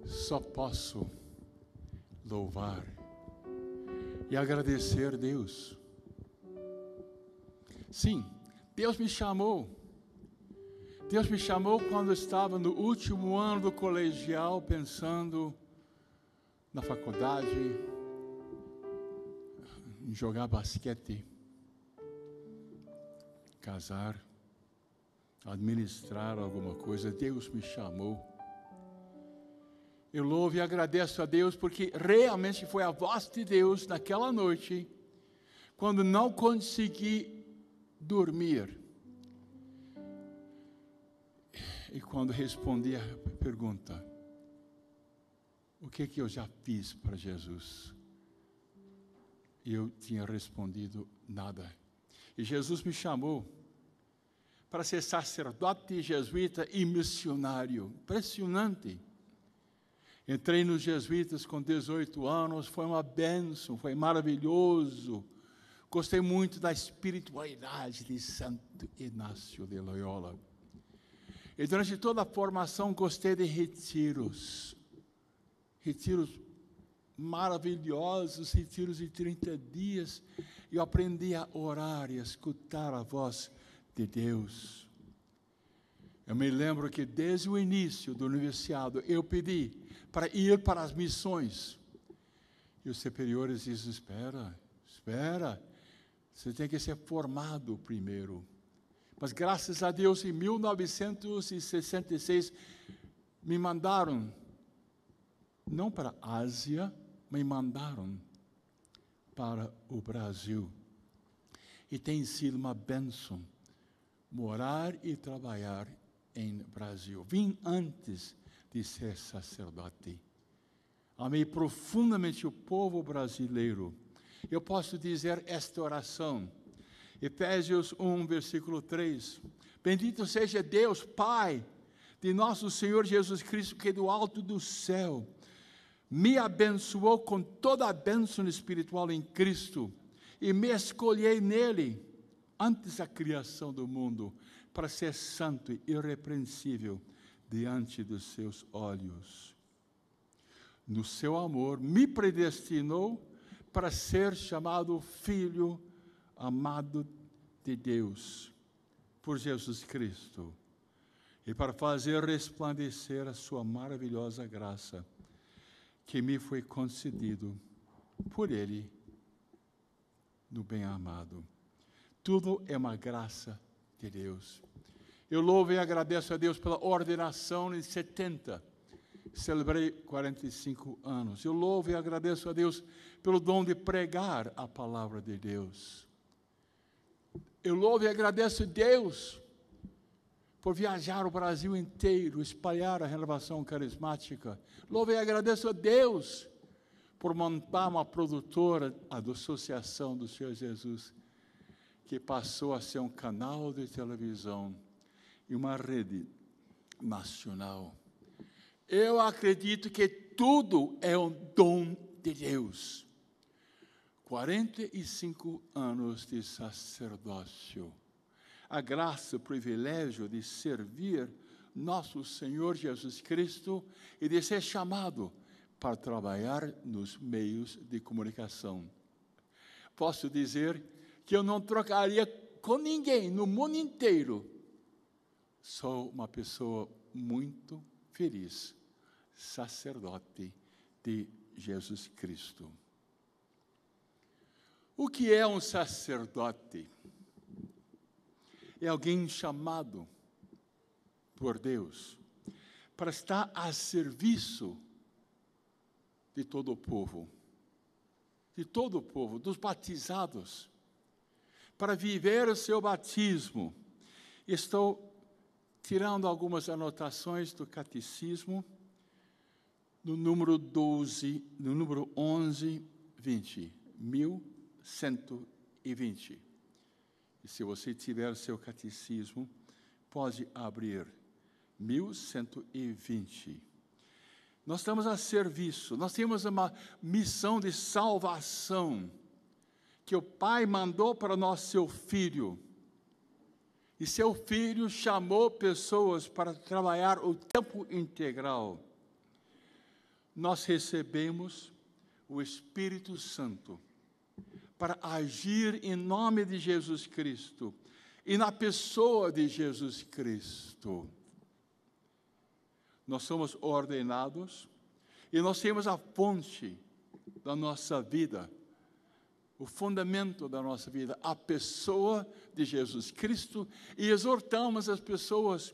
só posso louvar e agradecer a Deus. Sim, Deus me chamou. Deus me chamou quando eu estava no último ano do colegial, pensando na faculdade, em jogar basquete, casar, administrar alguma coisa. Deus me chamou. Eu louvo e agradeço a Deus, porque realmente foi a voz de Deus naquela noite, quando não consegui dormir. E quando respondi a pergunta, o que eu já fiz para Jesus? E eu tinha respondido nada. E Jesus me chamou para ser sacerdote jesuíta e missionário. Impressionante. Entrei nos jesuítas com 18 anos, foi uma bênção, foi maravilhoso. Gostei muito da espiritualidade de Santo Inácio de Loyola. E durante toda a formação gostei de retiros maravilhosos, retiros de 30 dias. Eu aprendi a orar e a escutar a voz de Deus. Eu me lembro que desde o início do noviciado eu pedi para ir para as missões. E os superiores dizem, espera, você tem que ser formado primeiro. Mas graças a Deus, em 1966, me mandaram, não para a Ásia, me mandaram para o Brasil. E tem sido uma bênção morar e trabalhar em Brasil. Vim antes de ser sacerdote. Amei profundamente o povo brasileiro. Eu posso dizer esta oração. Efésios 1, versículo 3. Bendito seja Deus, Pai de nosso Senhor Jesus Cristo, que do alto do céu me abençoou com toda a bênção espiritual em Cristo e me escolhei nele antes da criação do mundo para ser santo e irrepreensível diante dos seus olhos. No seu amor me predestinou para ser chamado filho amado de Deus, por Jesus Cristo, e para fazer resplandecer a sua maravilhosa graça, que me foi concedido por Ele, no bem-amado. Tudo é uma graça de Deus. Eu louvo e agradeço a Deus pela ordenação em 70. Celebrei 45 anos. Eu louvo e agradeço a Deus pelo dom de pregar a palavra de Deus. Eu louvo e agradeço a Deus por viajar o Brasil inteiro, espalhar a renovação carismática. Louvo e agradeço a Deus por montar uma produtora, a Associação do Senhor Jesus, que passou a ser um canal de televisão e uma rede nacional. Eu acredito que tudo é um dom de Deus. 45 anos de sacerdócio. A graça, o privilégio de servir nosso Senhor Jesus Cristo e de ser chamado para trabalhar nos meios de comunicação. Posso dizer que eu não trocaria com ninguém no mundo inteiro. Sou uma pessoa muito feliz, sacerdote de Jesus Cristo. O que é um sacerdote? É alguém chamado por Deus para estar a serviço de todo o povo, dos batizados, para viver o seu batismo. Estou tirando algumas anotações do catecismo, no número 12, no número 11, 20, 1120. E se você tiver seu catecismo, pode abrir 1120. Nós estamos a serviço, nós temos uma missão de salvação, que o Pai mandou para nós seu Filho. E seu Filho chamou pessoas para trabalhar o tempo integral. nós recebemos o Espírito Santo para agir em nome de Jesus Cristo e na pessoa de Jesus Cristo. Nós somos ordenados e nós temos a fonte da nossa vida, o fundamento da nossa vida, a pessoa de Jesus Cristo, e exortamos as pessoas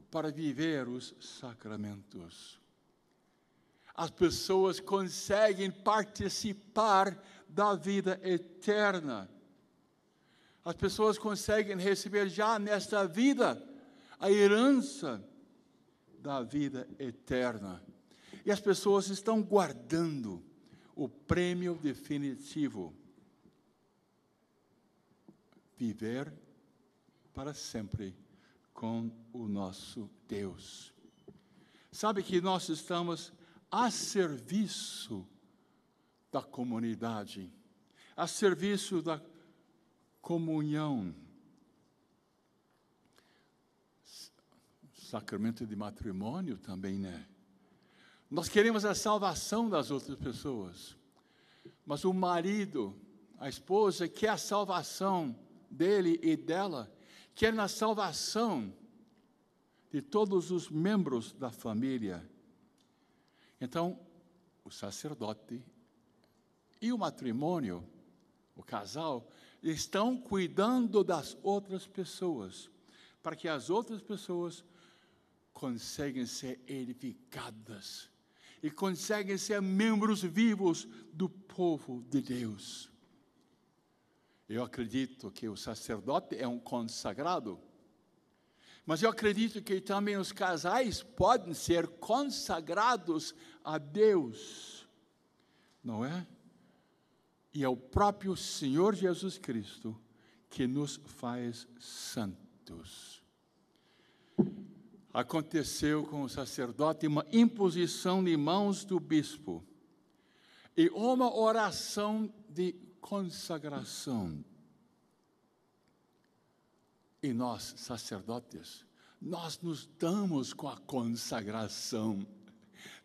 para viver os sacramentos. As pessoas conseguem participar da vida eterna. As pessoas conseguem receber já nesta vida a herança da vida eterna. E as pessoas estão guardando o prêmio definitivo: viver para sempre com o nosso Deus. Sabe que nós estamos a serviço da comunidade, a serviço da comunhão. Sacramento de matrimônio também, né? Nós queremos a salvação das outras pessoas, mas o marido, a esposa, quer a salvação dele e dela, quer a salvação de todos os membros da família. Então, o sacerdote e o matrimônio, o casal, estão cuidando das outras pessoas, para que as outras pessoas conseguem ser edificadas e conseguem ser membros vivos do povo de Deus. Eu acredito que o sacerdote é um consagrado, mas eu acredito que também os casais podem ser consagrados a Deus, não é? E é o próprio Senhor Jesus Cristo que nos faz santos. Aconteceu com o sacerdote uma imposição de mãos do bispo e uma oração de consagração. E nós, sacerdotes, nós nos damos com a consagração.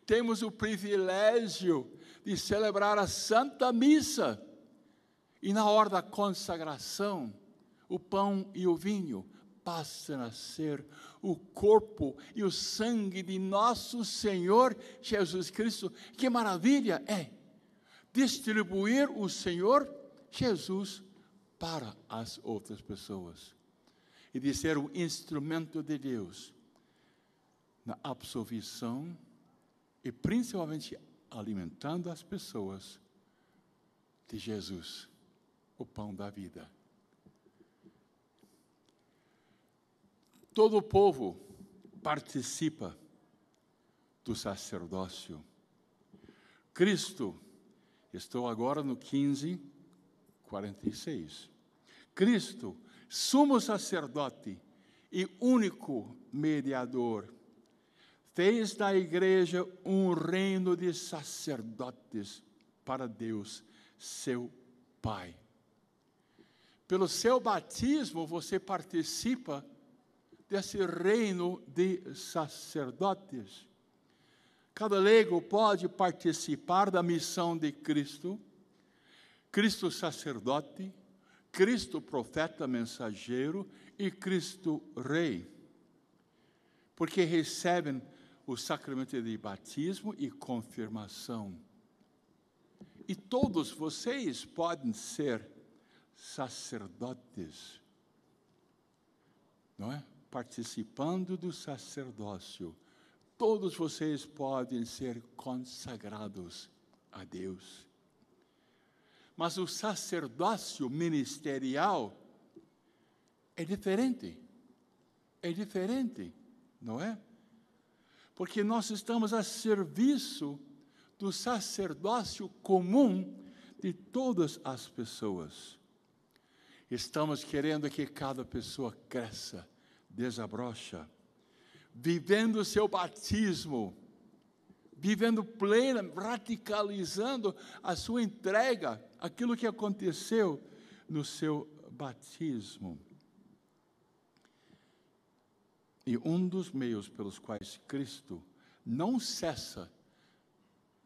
Temos o privilégio de celebrar a Santa Missa. E na hora da consagração, o pão e o vinho passam a ser o corpo e o sangue de nosso Senhor Jesus Cristo. Que maravilha é distribuir o Senhor Jesus para as outras pessoas e de ser o instrumento de Deus na absolvição e principalmente alimentando as pessoas de Jesus, o pão da vida. Todo o povo participa do sacerdócio. Cristo, estou agora no 15:46. Cristo, sumo sacerdote e único mediador, fez da igreja um reino de sacerdotes para Deus, seu Pai. Pelo seu batismo, você participa desse reino de sacerdotes. Cada leigo pode participar da missão de Cristo, Cristo sacerdote, Cristo profeta mensageiro e Cristo rei, porque recebem o sacramento de batismo e confirmação. E todos vocês podem ser sacerdotes, não é? Participando do sacerdócio, todos vocês podem ser consagrados a Deus. Mas o sacerdócio ministerial é diferente, não é? Porque nós estamos a serviço do sacerdócio comum de todas as pessoas. Estamos querendo que cada pessoa cresça, desabrocha, vivendo o seu batismo, vivendo plena, radicalizando a sua entrega, aquilo que aconteceu no seu batismo. E um dos meios pelos quais Cristo não cessa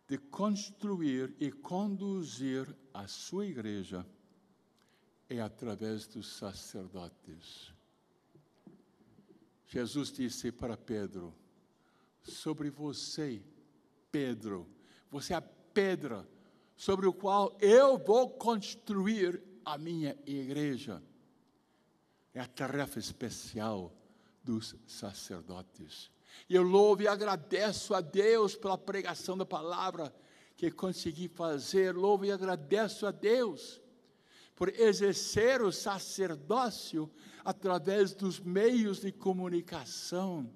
de construir e conduzir a sua igreja é através dos sacerdotes. Jesus disse para Pedro: sobre você, Pedro, você é a pedra sobre o qual eu vou construir a minha igreja. É a tarefa especial dos sacerdotes. E eu louvo e agradeço a Deus pela pregação da palavra que consegui fazer. Louvo e agradeço a Deus por exercer o sacerdócio através dos meios de comunicação.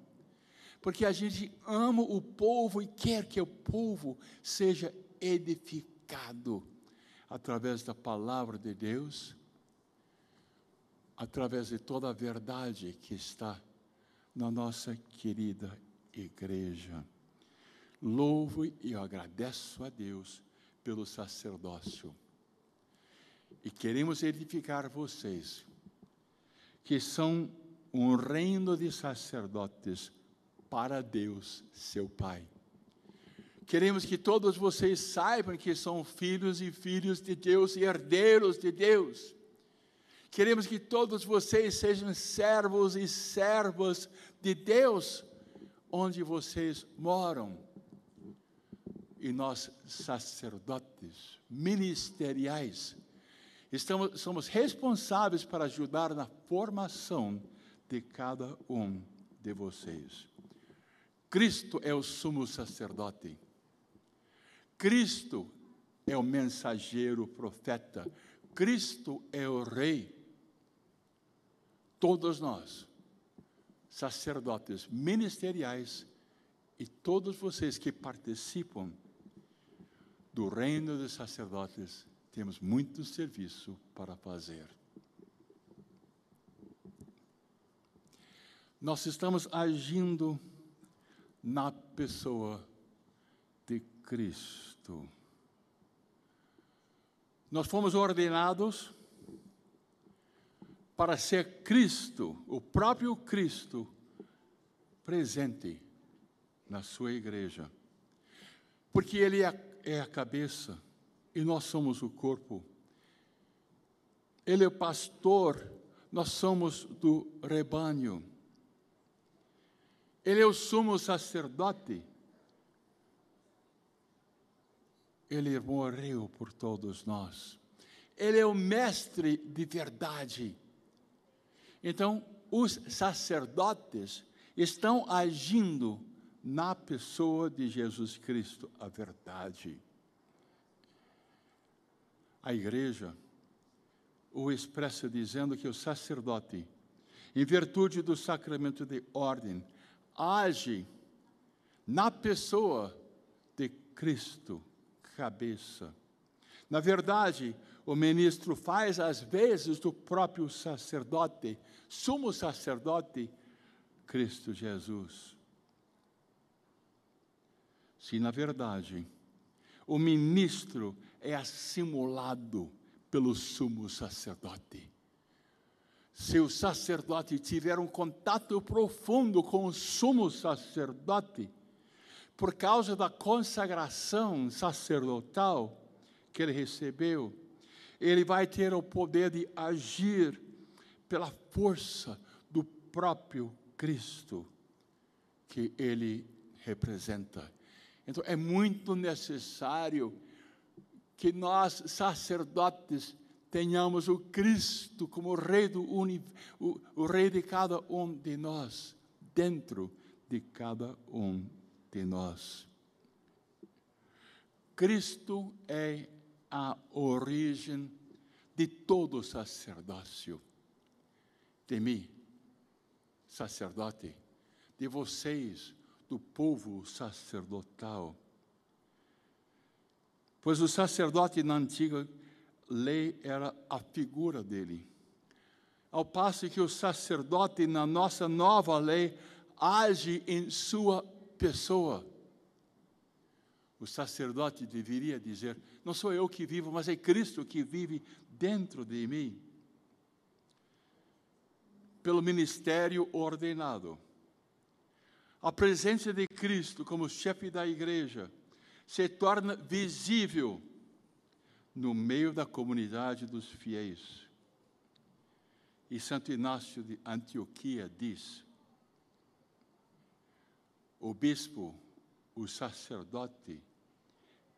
Porque a gente ama o povo e quer que o povo seja edificado através da palavra de Deus, através de toda a verdade que está na nossa querida igreja. Louvo e agradeço a Deus pelo sacerdócio. E queremos edificar vocês, que são um reino de sacerdotes para Deus, seu Pai. Queremos que todos vocês saibam que são filhos e filhas de Deus e herdeiros de Deus. Queremos que todos vocês sejam servos e servas de Deus, onde vocês moram. E nós, sacerdotes ministeriais, somos responsáveis para ajudar na formação de cada um de vocês. Cristo é o sumo sacerdote. Cristo é o mensageiro profeta. Cristo é o rei. Todos nós, sacerdotes ministeriais, e todos vocês que participam do reino dos sacerdotes, temos muito serviço para fazer. Nós estamos agindo na pessoa de Cristo. Nós fomos ordenados para ser Cristo, o próprio Cristo, presente na sua igreja. Porque Ele é a cabeça e nós somos o corpo. Ele é o pastor, nós somos do rebanho. Ele é o sumo sacerdote. Ele morreu por todos nós. Ele é o mestre de verdade. Então, os sacerdotes estão agindo na pessoa de Jesus Cristo, a verdade. A igreja o expressa dizendo que o sacerdote, em virtude do sacramento de ordem, age na pessoa de Cristo, cabeça. Na verdade, o ministro faz às vezes do próprio sacerdote, sumo sacerdote, Cristo Jesus. Se na verdade o ministro é assimilado pelo sumo sacerdote, se o sacerdote tiver um contato profundo com o sumo sacerdote, por causa da consagração sacerdotal que ele recebeu, ele vai ter o poder de agir pela força do próprio Cristo que ele representa. Então, é muito necessário que nós, sacerdotes, tenhamos o Cristo como Rei o Rei de cada um de nós, dentro de cada um de nós. Cristo é a origem de todo o sacerdócio. De mim, sacerdote, de vocês, do povo sacerdotal. Pois o sacerdote na antiga lei era a figura dele. Ao passo que o sacerdote na nossa nova lei age em sua pessoa. O sacerdote deveria dizer: não sou eu que vivo, mas é Cristo que vive dentro de mim. Pelo ministério ordenado. A presença de Cristo como chefe da igreja se torna visível no meio da comunidade dos fiéis. E Santo Inácio de Antioquia diz: o bispo, o sacerdote,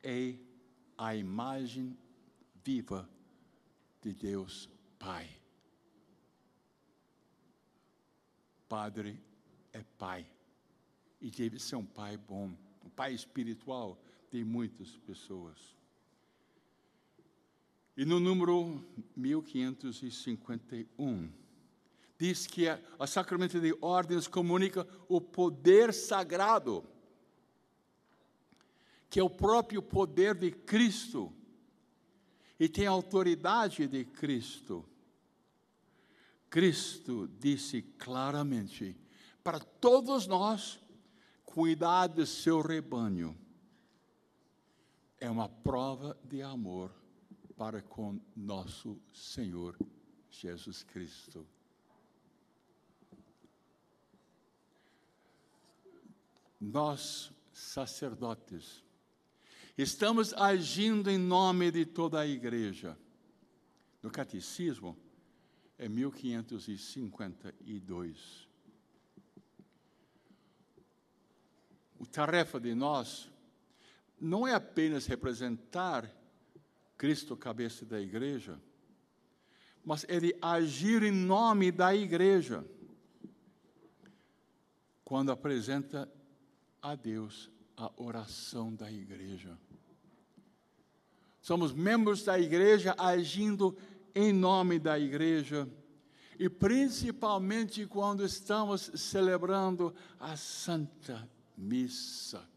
é a imagem viva de Deus Pai. Padre é pai, e deve ser um pai bom, um pai espiritual de muitas pessoas. E no número 1551, diz que o sacramento de ordens comunica o poder sagrado, que é o próprio poder de Cristo, e tem a autoridade de Cristo. Cristo disse claramente para todos nós: cuidar do seu rebanho é uma prova de amor para com nosso Senhor Jesus Cristo. Nós, sacerdotes, estamos agindo em nome de toda a igreja. No catecismo, é 1552. A tarefa de nós não é apenas representar Cristo, cabeça da igreja, mas é de agir em nome da igreja, quando apresenta a Deus a oração da igreja. Somos membros da igreja agindo em nome da igreja, e principalmente quando estamos celebrando a Santa Missa.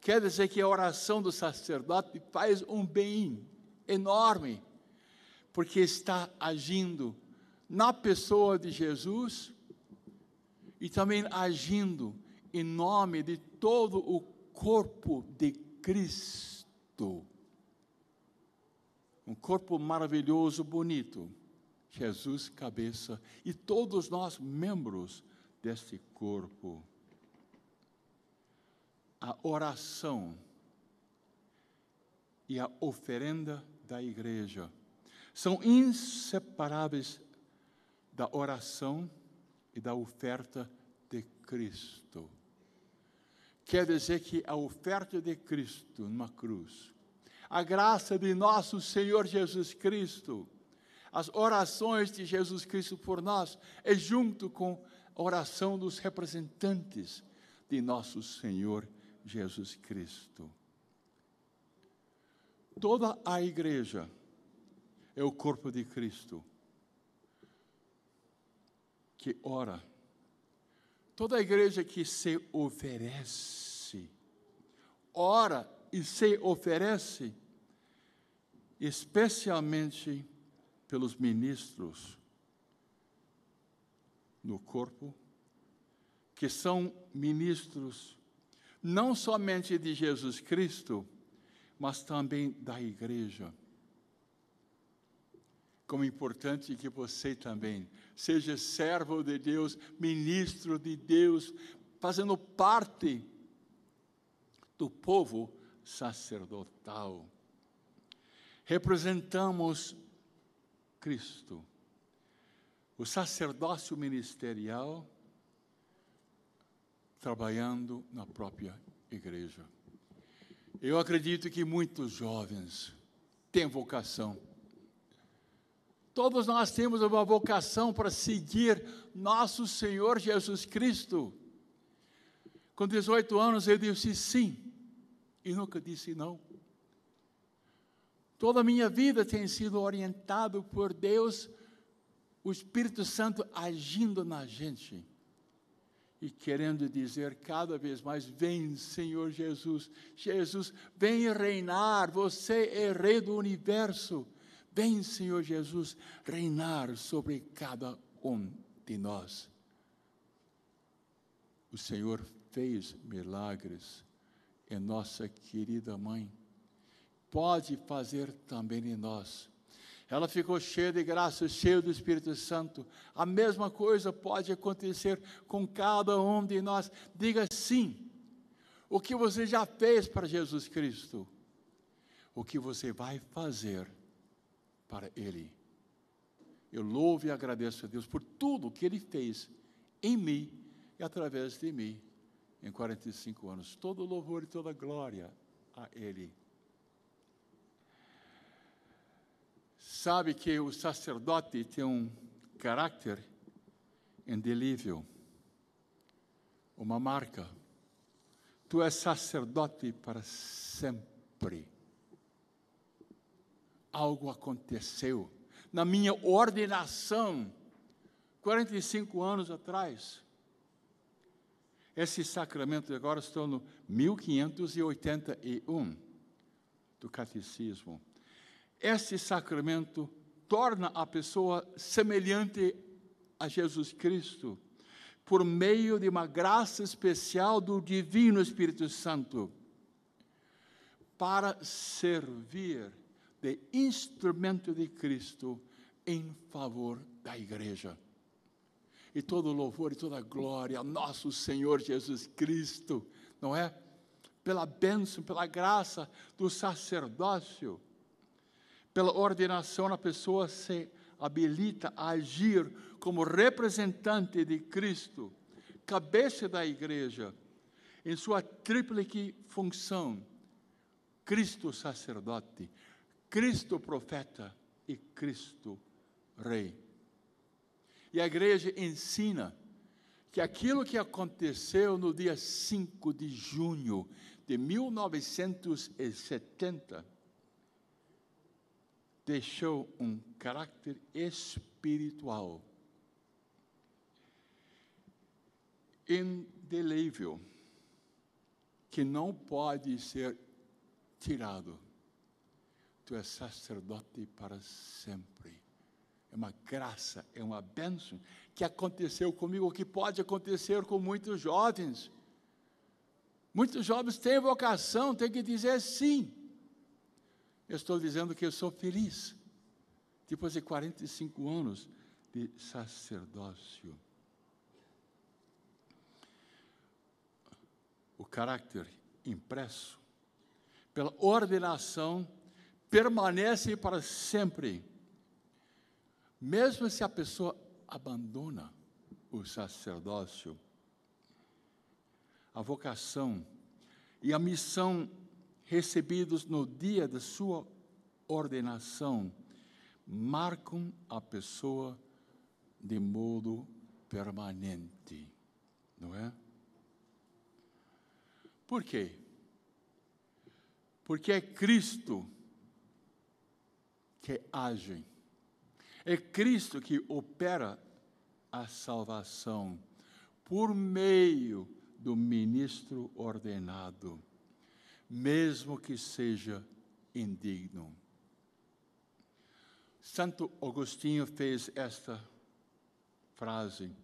Quer dizer que a oração do sacerdote faz um bem enorme, porque está agindo na pessoa de Jesus e também agindo em nome de todo o corpo de Cristo. Um corpo maravilhoso, bonito. Jesus, cabeça, e todos nós membros deste corpo. A oração e a oferenda da igreja são inseparáveis da oração e da oferta de Cristo. Quer dizer que a oferta de Cristo numa cruz, a graça de nosso Senhor Jesus Cristo, as orações de Jesus Cristo por nós, é junto com a oração dos representantes de nosso Senhor Jesus Cristo. Toda a igreja é o corpo de Cristo que ora. Toda a igreja que se oferece, ora e se oferece, especialmente pelos ministros no corpo, que são ministros não somente de Jesus Cristo, mas também da igreja. Como é importante que você também seja servo de Deus, ministro de Deus, fazendo parte do povo sacerdotal. Representamos Cristo. O sacerdócio ministerial trabalhando na própria igreja. Eu acredito que muitos jovens têm vocação. Todos nós temos uma vocação para seguir nosso Senhor Jesus Cristo. Com 18 anos eu disse sim, e nunca disse não. Toda a minha vida tem sido orientado por Deus, o Espírito Santo agindo na gente e querendo dizer cada vez mais: vem, Senhor Jesus, Jesus, vem reinar, você é Rei do universo, vem, Senhor Jesus, reinar sobre cada um de nós. O Senhor fez milagres em nossa querida mãe, pode fazer também em nós. Ela ficou cheia de graça, cheia do Espírito Santo. A mesma coisa pode acontecer com cada um de nós. Diga sim. o que você já fez para Jesus Cristo, o que você vai fazer para Ele. Eu louvo e agradeço a Deus por tudo que Ele fez em mim e através de mim em 45 anos. Todo louvor e toda glória a Ele. Sabe que o sacerdote tem um caráter indelível, uma marca. Tu és sacerdote para sempre. Algo aconteceu na minha ordenação, 45 anos atrás. Esse sacramento, agora estou no 1581 do Catecismo. Esse sacramento torna a pessoa semelhante a Jesus Cristo, por meio de uma graça especial do Divino Espírito Santo, para servir de instrumento de Cristo em favor da igreja. E todo louvor e toda glória a nosso Senhor Jesus Cristo, não é? Pela bênção, pela graça do sacerdócio, pela ordenação, a pessoa se habilita a agir como representante de Cristo, cabeça da igreja, em sua tríplice função: Cristo sacerdote, Cristo profeta e Cristo rei. E a igreja ensina que aquilo que aconteceu no dia 5 de junho de 1970 deixou um caráter espiritual indelével, que não pode ser tirado. Tu és sacerdote para sempre. É uma graça, é uma bênção que aconteceu comigo, que pode acontecer com muitos jovens. Muitos jovens têm vocação, têm que dizer sim. Eu estou dizendo que eu sou feliz, depois de 45 anos de sacerdócio. O caráter impresso pela ordenação permanece para sempre, mesmo se a pessoa abandona o sacerdócio. A vocação e a missão recebidos no dia da sua ordenação marcam a pessoa de modo permanente, não é? Por quê? Porque é Cristo que age, é Cristo que opera a salvação por meio do ministro ordenado, mesmo que seja indigno. Santo Agostinho fez esta frase: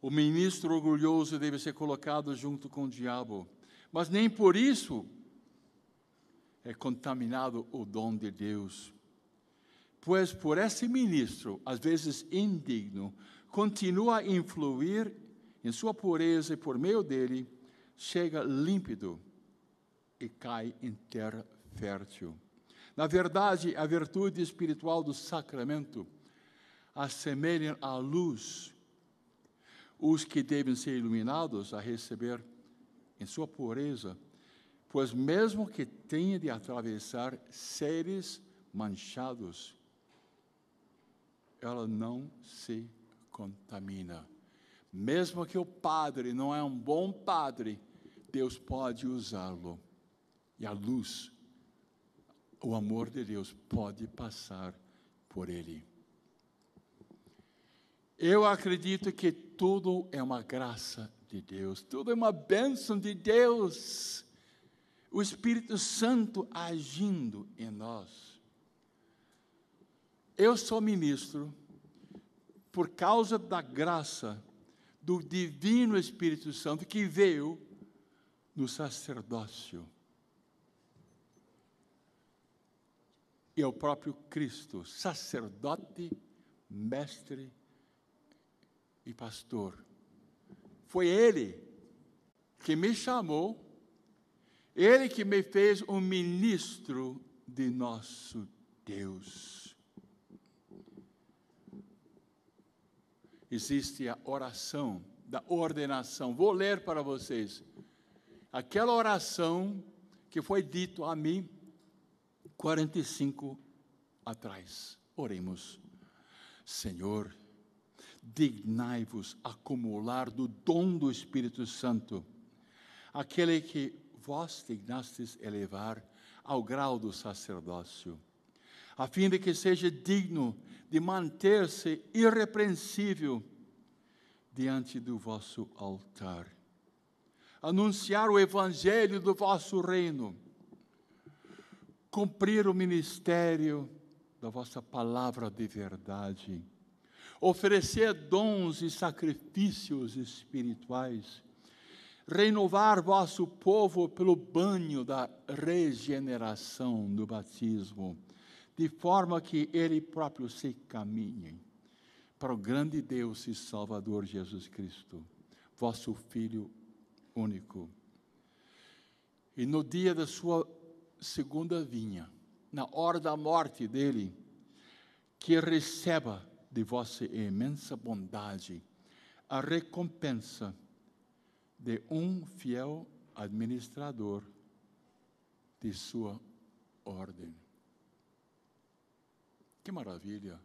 o ministro orgulhoso deve ser colocado junto com o diabo, mas nem por isso é contaminado o dom de Deus. Pois por esse ministro, às vezes indigno, continua a influir em sua pureza e por meio dele chega límpido e cai em terra fértil. Na verdade, a virtude espiritual do sacramento assemelha à luz os que devem ser iluminados a receber em sua pureza, pois mesmo que tenha de atravessar seres manchados, ela não se contamina. Mesmo que o padre não é um bom padre, Deus pode usá-lo. E a luz, o amor de Deus pode passar por ele. Eu acredito que tudo é uma graça de Deus, tudo é uma bênção de Deus. O Espírito Santo agindo em nós. Eu sou ministro por causa da graça do Divino Espírito Santo que veio no sacerdócio. E é o próprio Cristo, sacerdote, mestre e pastor. Foi Ele que me chamou, Ele que me fez um ministro de nosso Deus. Existe a oração da ordenação. Vou ler para vocês. Aquela oração que foi dito a mim 45 atrás. Oremos. Senhor, dignai-vos acumular do dom do Espírito Santo, aquele que vós dignastes elevar ao grau do sacerdócio, a fim de que seja digno de manter-se irrepreensível diante do vosso altar, anunciar o evangelho do vosso reino, cumprir o ministério da vossa palavra de verdade, oferecer dons e sacrifícios espirituais, renovar vosso povo pelo banho da regeneração do batismo, de forma que ele próprio se caminhe para o grande Deus e Salvador Jesus Cristo, vosso Filho único. E no dia da sua segunda vinda, na hora da morte dele, que receba de vossa imensa bondade a recompensa de um fiel administrador de sua ordem. Que maravilha!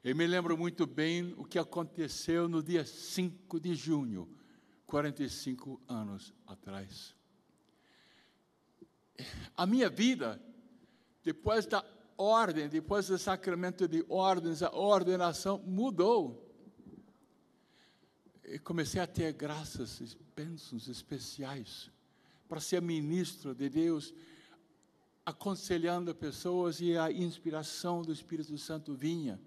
Eu me lembro muito bem o que aconteceu no dia 5 de junho, 45 anos atrás. A minha vida, depois da ordem, depois do sacramento de ordens, a ordenação mudou. Eu comecei a ter graças e bênçãos especiais para ser ministro de Deus, aconselhando pessoas, e a inspiração do Espírito Santo vinha.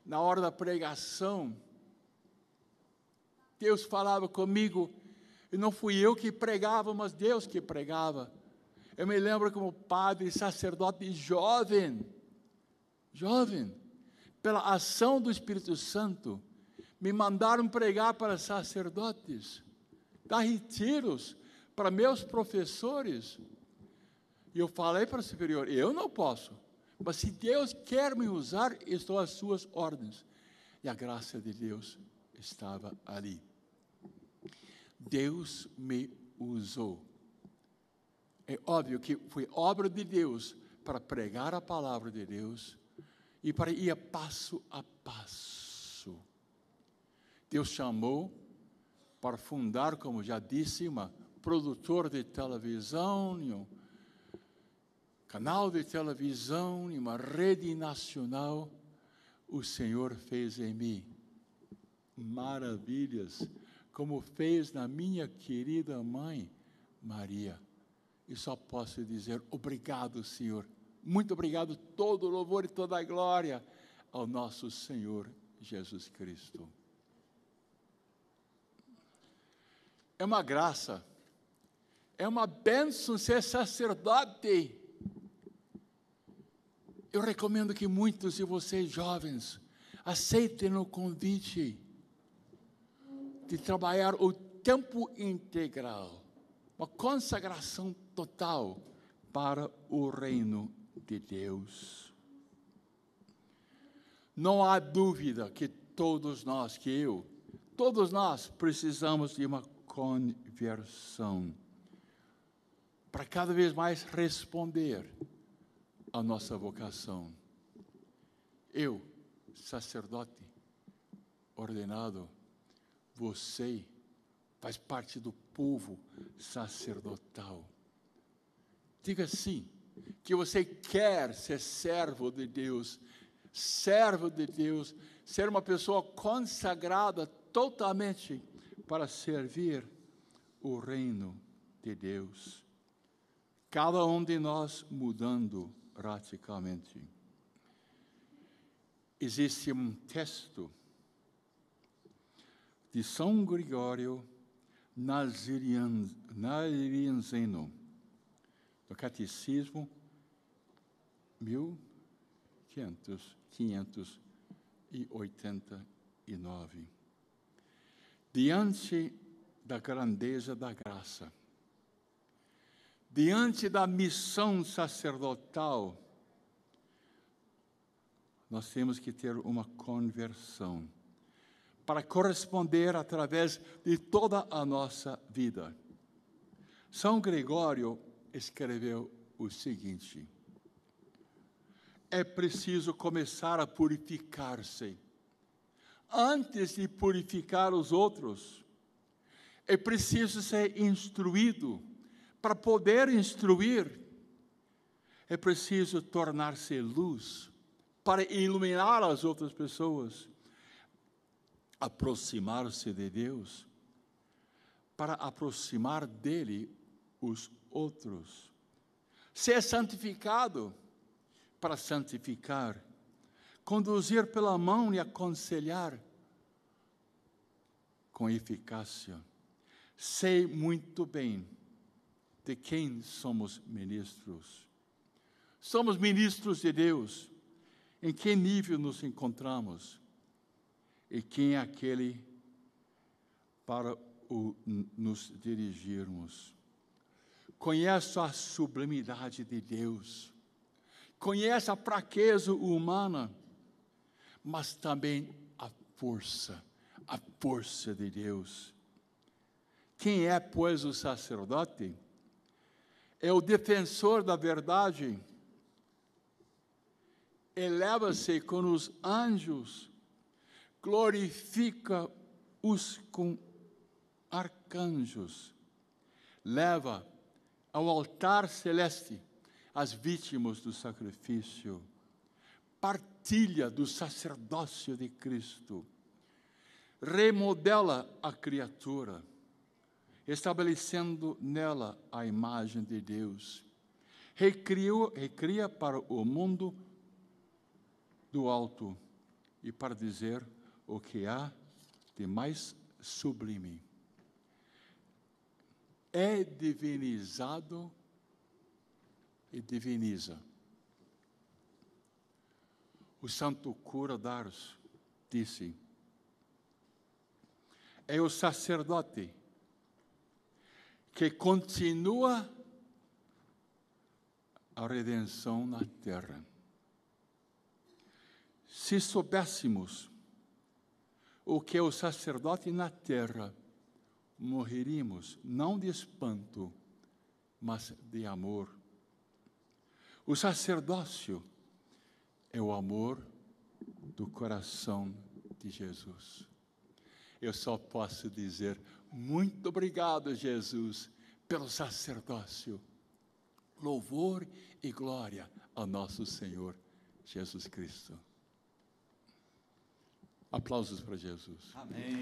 Na hora da pregação, Deus falava comigo, e não fui eu que pregava, mas Deus que pregava. Eu me lembro como padre, sacerdote jovem, pela ação do Espírito Santo, me mandaram pregar para sacerdotes, dar retiros para meus professores. E eu falei para o superior, eu não posso, mas se Deus quer me usar, estou às suas ordens. E a graça de Deus estava ali. Deus me usou. É óbvio que foi obra de Deus para pregar a palavra de Deus e para ir passo a passo. Deus chamou para fundar, como já disse, uma produtora de televisão, um canal de televisão, uma rede nacional. O Senhor fez em mim maravilhas, como fez na minha querida mãe Maria. E só posso dizer obrigado, Senhor. Muito obrigado, todo o louvor e toda a glória ao nosso Senhor Jesus Cristo. É uma graça, é uma bênção ser sacerdote. Eu recomendo que muitos de vocês jovens aceitem o convite de trabalhar o tempo integral, uma consagração total para o reino de Deus. Não há dúvida que todos nós precisamos de uma conversão para cada vez mais responder à nossa vocação. Eu, sacerdote ordenado, você faz parte do povo sacerdotal. Diga sim, que você quer ser servo de Deus, ser uma pessoa consagrada totalmente para servir o reino de Deus. Cada um de nós mudando radicalmente. Existe um texto de São Gregório Nazianzeno, do Catecismo 1589. Diante da grandeza da graça. Diante da missão sacerdotal, nós temos que ter uma conversão para corresponder através de toda a nossa vida. São Gregório escreveu o seguinte: é preciso começar a purificar-se. Antes de purificar os outros, é preciso ser instruído. Para poder instruir, é preciso tornar-se luz para iluminar as outras pessoas, aproximar-se de Deus, para aproximar dele os outros. Ser santificado para santificar, conduzir pela mão e aconselhar com eficácia. Sei muito bem de quem somos ministros. Somos ministros de Deus. Em que nível nos encontramos? E quem é aquele para nos dirigirmos? Conheço a sublimidade de Deus. Conheço a fraqueza humana, mas também a força de Deus. Quem é, pois, o sacerdote? É o defensor da verdade. Eleva-se com os anjos, glorifica-os com arcanjos, leva ao altar celeste as vítimas do sacrifício, partilha do sacerdócio de Cristo, remodela a criatura, estabelecendo nela a imagem de Deus, recria para o mundo do alto e para dizer o que há de mais sublime. É divinizado e diviniza. O santo cura d'Ars disse: é o sacerdote que continua a redenção na terra. Se soubéssemos o que é o sacerdote na terra, morreríamos, não de espanto, mas de amor. O sacerdócio é o amor do coração de Jesus. Eu só posso dizer, muito obrigado, Jesus, pelo sacerdócio. Louvor e glória ao nosso Senhor Jesus Cristo. Aplausos para Jesus. Amém.